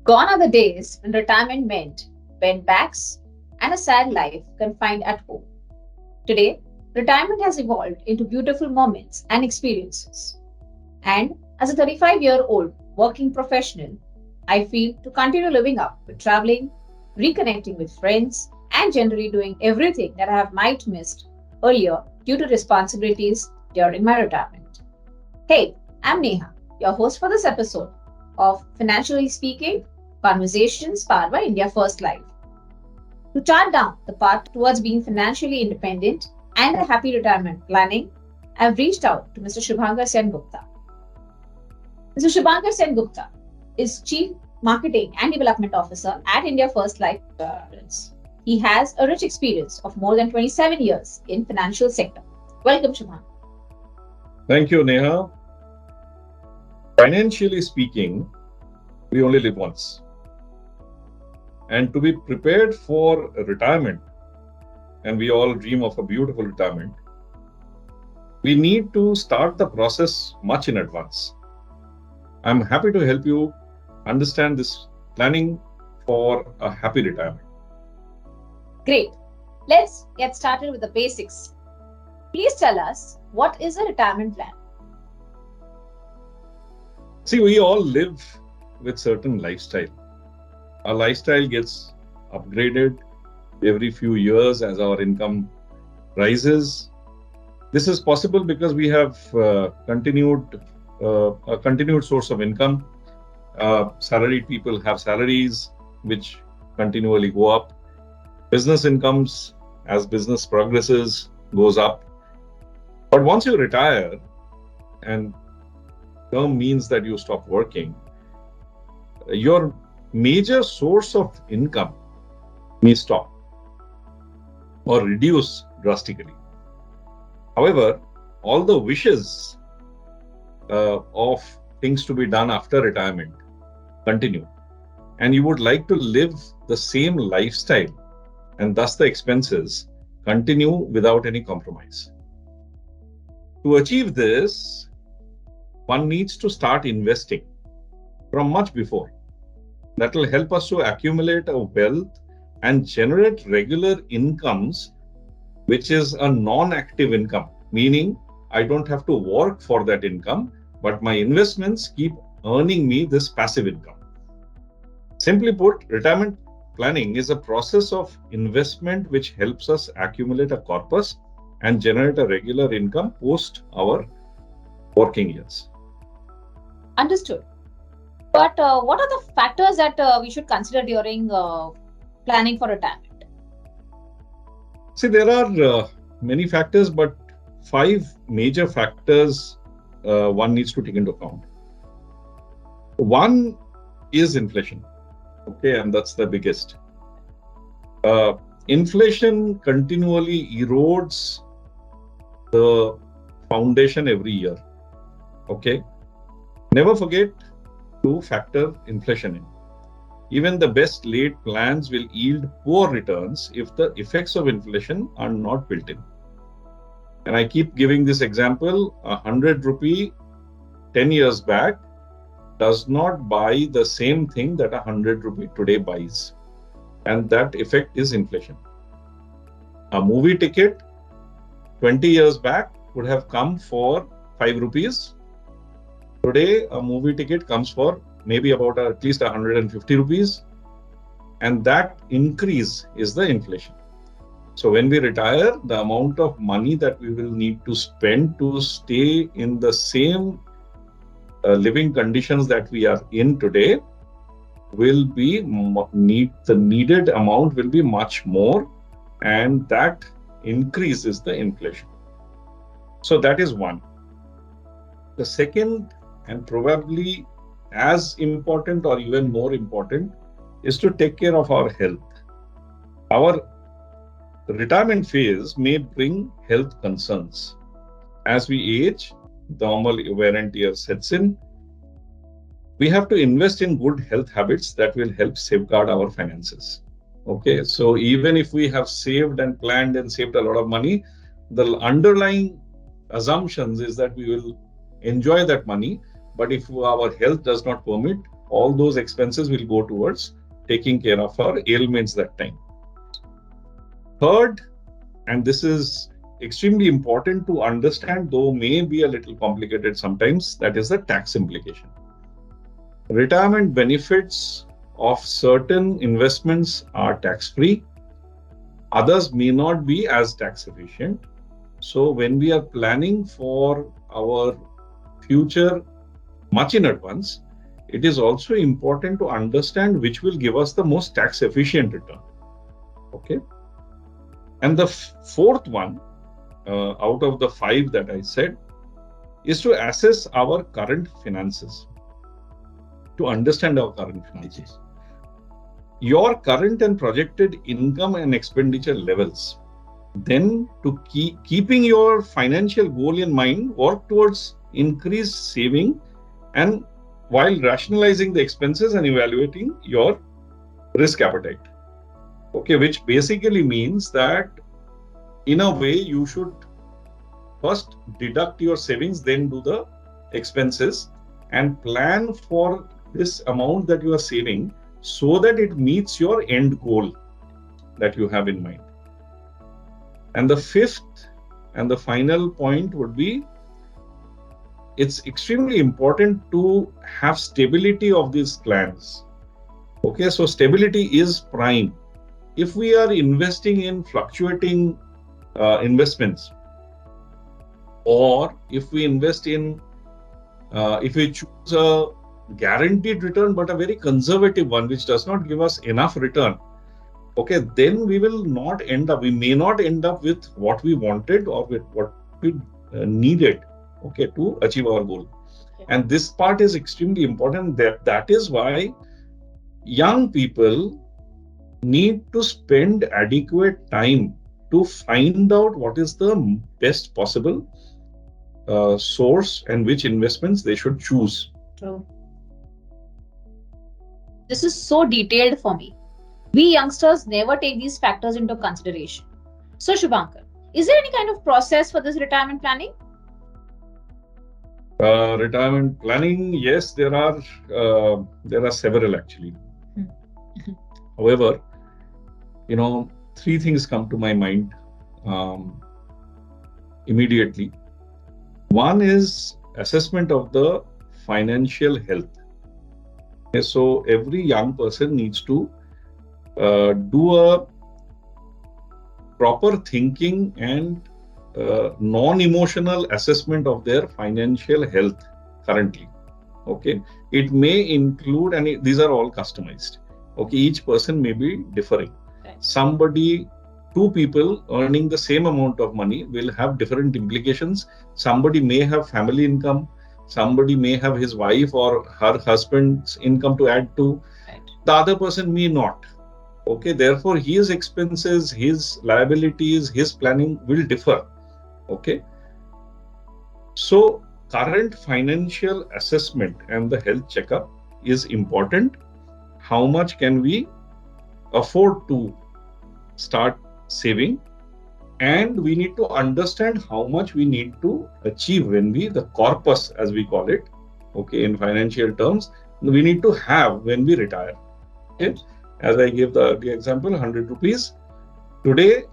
Gone are the days when retirement meant bent backs and a sad life confined at home. Today, retirement has evolved into beautiful moments and experiences. And as a 35-year-old working professional, I feel to continue living up with traveling, reconnecting with friends, and generally doing everything that I have might missed earlier due to responsibilities during my retirement. Hey, I'm Neha, your host for this episode of Financially Speaking Conversations powered by India First Life. To chart down the path towards being financially independent and a happy retirement planning, I've reached out to Mr. Subhankar Sengupta. Mr. Subhankar Sengupta is Chief Marketing and Development Officer at India First Life Insurance. He has a rich experience of more than 27 years in financial sector. Welcome, Subhankar. Thank you, Neha. Financially speaking, we only live once. And to be prepared for retirement, and we all dream of a beautiful retirement, we need to start the process much in advance. I'm happy to help you understand this planning for a happy retirement. Great. Let's get started with the basics. Please tell us, what is a retirement plan? See, we all live with certain lifestyle. Our lifestyle gets upgraded every few years as our income rises. This is possible because we have a continued source of income. Salaried people have salaries which continually go up. Business incomes, as business progresses, goes up. But once you retire, and term means that you stop working, your major source of income may stop or reduce drastically. However, all the wishes of things to be done after retirement continue, and you would like to live the same lifestyle, and thus the expenses continue without any compromise. To achieve this, one needs to start investing from much before. That will help us to accumulate a wealth and generate regular incomes, which is a non-active income, meaning I don't have to work for that income, but my investments keep earning me this passive income. Simply put, retirement planning is a process of investment which helps us accumulate a corpus and generate a regular income post our working years. Understood. But what are the factors that we should consider during planning for retirement? See, there are many factors, but 5 major factors one needs to take into account. One is inflation. Okay, and that's the biggest. Inflation continually erodes the foundation every year. Okay, never forget to factor inflation in. Even the best laid plans will yield poor returns if the effects of inflation are not built in. And I keep giving this example: 100 rupee 10 years back does not buy the same thing that 100 rupee today buys. And that effect is inflation. A movie ticket 20 years back would have come for 5 rupees. Today, a movie ticket comes for maybe about at least 150 rupees. And that increase is the inflation. So when we retire, the amount of money that we will need to spend to stay in the same living conditions that we are in today will be the needed amount will be much more, and that increases the inflation. So that is one. The second, and probably as important or even more important, is to take care of our health. Our retirement phase may bring health concerns. As we age, normal wear and tear sets in. We have to invest in good health habits that will help safeguard our finances. Okay, so even if we have saved and planned and saved a lot of money, the underlying assumptions is that we will enjoy that money. But if our health does not permit, all those expenses will go towards taking care of our ailments that time. Third, and this is extremely important to understand, though may be a little complicated sometimes, that is the tax implication. Retirement benefits of certain investments are tax free, others may not be as tax efficient. So, when we are planning for our future much in advance, it is also important to understand which will give us the most tax efficient return. Okay. And the fourth one, out of the five that I said, is to assess our current finances, to understand our current finances. Your current and projected income and expenditure levels. Then, to keeping your financial goal in mind, work towards increased saving and while rationalizing the expenses and evaluating your risk appetite. Okay, which basically means that in a way you should first deduct your savings, then do the expenses and plan for this amount that you are saving so that it meets your end goal that you have in mind. And the fifth and the final point would be, it's extremely important to have stability of these plans. Okay, so stability is prime. If we are investing in fluctuating investments, or if we invest in, if we choose a guaranteed return but a very conservative one which does not give us enough return, okay, then we may not end up with what we wanted or with what we needed, okay, to achieve our goal. Okay. And this part is extremely important. That is why young people need to spend adequate time to find out what is the best possible source and which investments they should choose. True. This is so detailed for me. We youngsters never take these factors into consideration. So, Subhankar, is there any kind of process for this retirement planning? Retirement planning, yes, there are several actually. However, three things come to my mind immediately. One is assessment of the financial health. Okay, so every young person needs to do a proper thinking and non-emotional assessment of their financial health currently. Okay, it may include, and these are all customized. Okay, each person may be differing. Right. Two people earning the same amount of money will have different implications. Somebody may have family income, somebody may have his wife or her husband's income to add to. Right. The other person may not. Okay, therefore his expenses, his liabilities, his planning will differ. Okay, so current financial assessment and the health checkup is important. How much can we afford to start saving? And we need to understand how much we need to achieve when the corpus, as we call it, okay, in financial terms, we need to have when we retire. Okay, as I gave the example, 100 rupees. Today,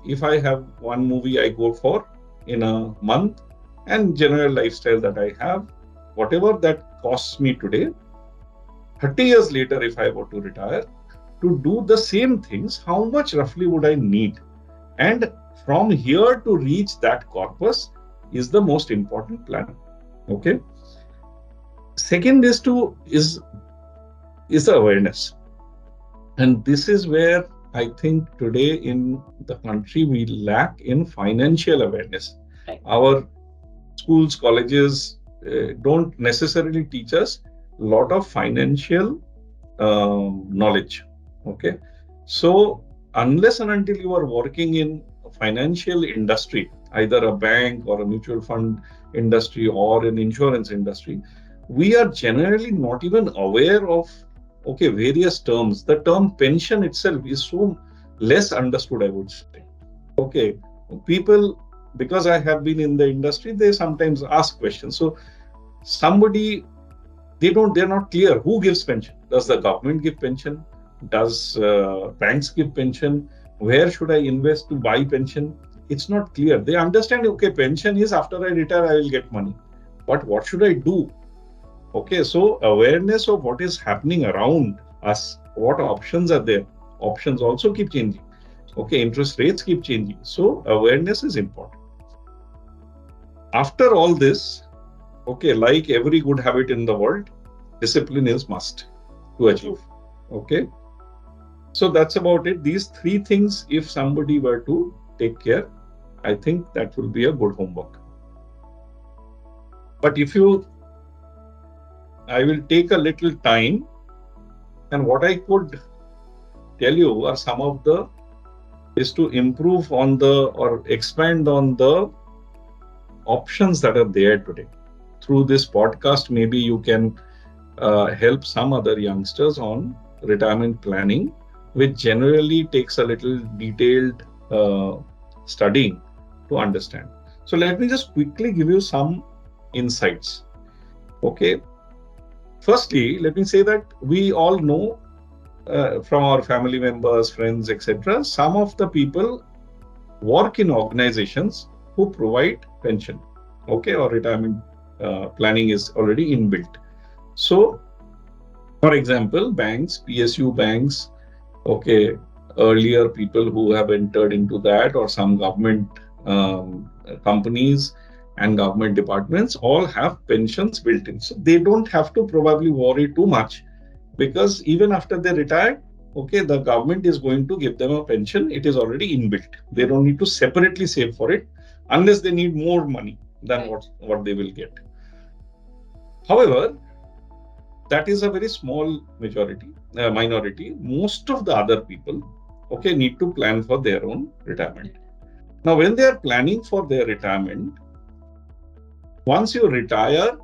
if I have one movie I go for in a month and general lifestyle that I have, whatever that costs me today, 30 years later, if I were to retire, to do the same things, how much roughly would I need? And from here to reach that corpus is the most important plan. Okay. Second is the awareness. And this is where I think today in the country we lack in financial awareness. Right. Our schools, colleges don't necessarily teach us a lot of financial knowledge. Okay, so unless and until you are working in a financial industry, either a bank or a mutual fund industry or an insurance industry, we are generally not even aware of various terms. The term pension itself is so less understood, I would say. Okay, people, because I have been in the industry, they sometimes ask questions. So somebody they're not clear who gives pension. Does the government give pension? Does banks give pension? Where should I invest to buy pension? It's not clear. They understand, okay, pension is after I retire, I will get money. But what should I do? Okay, so awareness of what is happening around us, what options are there. Options also keep changing. Okay, interest rates keep changing. So awareness is important. After all this, okay, like every good habit in the world, discipline is must to achieve. Okay, so that's about it. These three things, if somebody were to take care, I think that will be a good homework. But if you, I will take a little time, and what I could tell you are some of the is to improve on the or expand on the options that are there today. Through this podcast, maybe you can help some other youngsters on retirement planning, which generally takes a little detailed studying to understand. So let me just quickly give you some insights. Okay. Firstly, let me say that we all know from our family members, friends, etc., some of the people work in organizations who provide pension. Okay, or retirement planning is already inbuilt. So, for example, banks, PSU banks, okay, earlier people who have entered into that, or some government companies and government departments all have pensions built in. So they don't have to probably worry too much, because even after they retire, okay, the government is going to give them a pension. It is already inbuilt. They don't need to separately save for it unless they need more money than what they will get. However, that is a very small minority. Most of the other people, okay, need to plan for their own retirement. Now, when they are planning for their retirement, once you retire,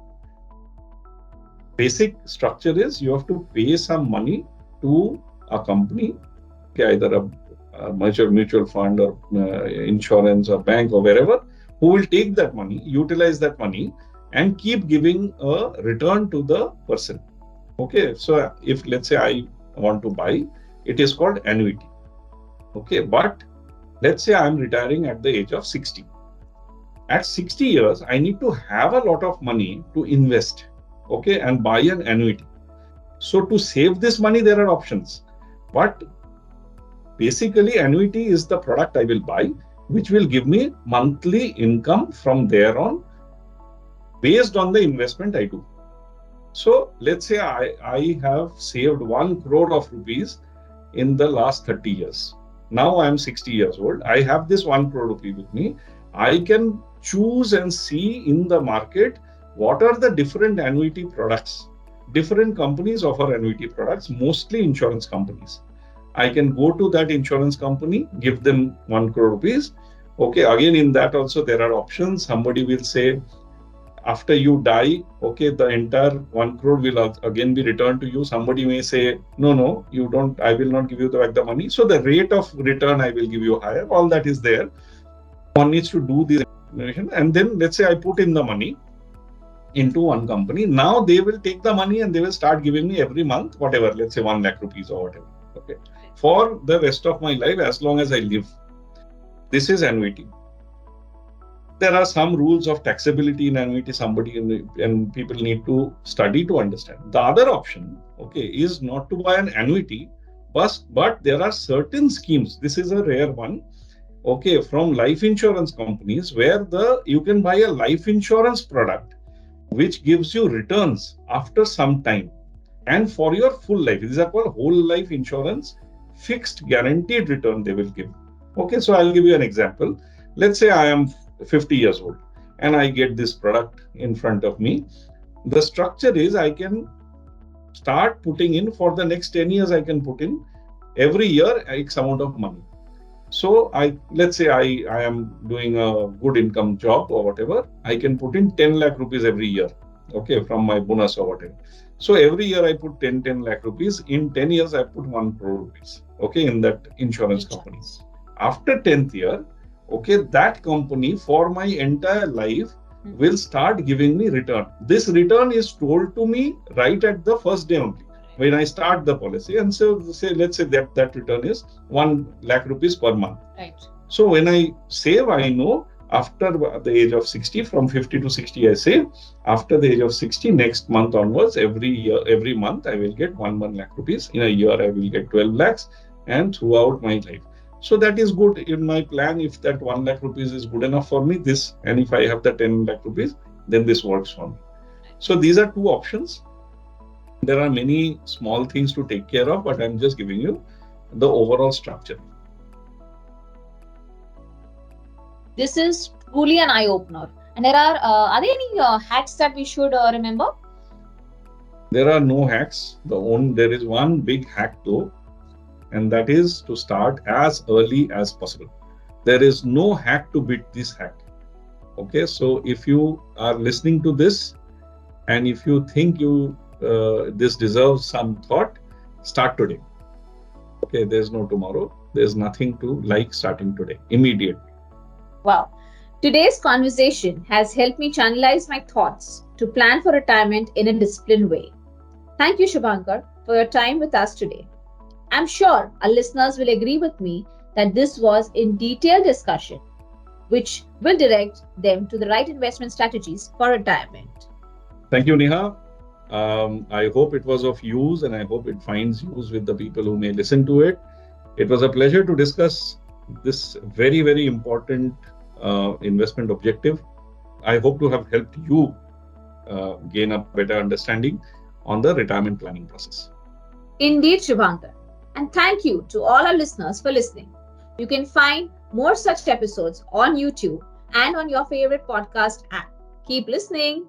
basic structure is you have to pay some money to a company, okay, either a mutual fund or insurance or bank or wherever, who will take that money, utilize that money, and keep giving a return to the person. Okay, so if let's say I want to buy, it is called annuity. Okay, but let's say I'm retiring at the age of 60. At 60 years, I need to have a lot of money to invest, okay, and buy an annuity. So to save this money, there are options. But basically, annuity is the product I will buy, which will give me monthly income from there on based on the investment I do. So let's say I have saved 1 crore of rupees in the last 30 years. Now I am 60 years old. I have this 1 crore rupee with me. I can choose and see in the market what are the different annuity products. Different companies offer annuity products, mostly insurance companies. I can go to that insurance company, give them 1 crore rupees. Okay, again, in that also there are options. Somebody will say, after you die, okay, the entire 1 crore will again be returned to you. Somebody may say, no, you don't, I will not give you back the money. So the rate of return I will give you higher. All that is there. One needs to do this information. And then let's say I put in the money into one company. Now they will take the money and they will start giving me every month, whatever, let's say 1 lakh rupees or whatever. Okay. For the rest of my life, as long as I live. This is annuity. There are some rules of taxability in annuity, and people need to study to understand. The other option, okay, is not to buy an annuity, but there are certain schemes. This is a rare one, okay, from life insurance companies where you can buy a life insurance product which gives you returns after some time and for your full life. These are called whole life insurance, fixed guaranteed return they will give. Okay, so I'll give you an example. Let's say I am 50 years old and I get this product in front of me. The structure is I can start putting in for the next 10 years. I can put in every year X amount of money. So let's say I am doing a good income job or whatever. I can put in 10 lakh rupees every year, okay, from my bonus or whatever. So every year I put 10 lakh rupees. In 10 years, I put 1 crore rupees, okay, in that insurance company. After 10th year, okay, that company for my entire life will start giving me return. This return is told to me right at the first day only when I start the policy. And so say, let's say that return is 1 lakh rupees per month. Right. So when I save, I know after the age of 60, from 50 to 60, I save. After the age of 60, next month onwards, every year, every month, I will get 1 lakh rupees. In a year, I will get 12 lakhs, and throughout my life. So that is good in my plan. If that 1 lakh rupees is good enough for me, this, and if I have the 10 lakh rupees, then this works for me. So these are two options. There are many small things to take care of, but I'm just giving you the overall structure. This is truly an eye opener. And there are there any hacks that we should remember? There are no hacks. There is one big hack though, and that is to start as early as possible. There is no hack to beat this hack. Okay, so if you are listening to this, and if you think this deserves some thought, start today. Okay, there's no tomorrow. There's nothing to like starting today, immediate. Wow. Today's conversation has helped me channelize my thoughts to plan for retirement in a disciplined way. Thank you, Subhankar, for your time with us today. I'm sure our listeners will agree with me that this was in detailed discussion, which will direct them to the right investment strategies for retirement. Thank you, Neha. I hope it was of use, and I hope it finds use with the people who may listen to it. It was a pleasure to discuss this very, very important investment objective. I hope to have helped you gain a better understanding on the retirement planning process. Indeed, Shubhankar. And thank you to all our listeners for listening. You can find more such episodes on YouTube and on your favorite podcast app. Keep listening.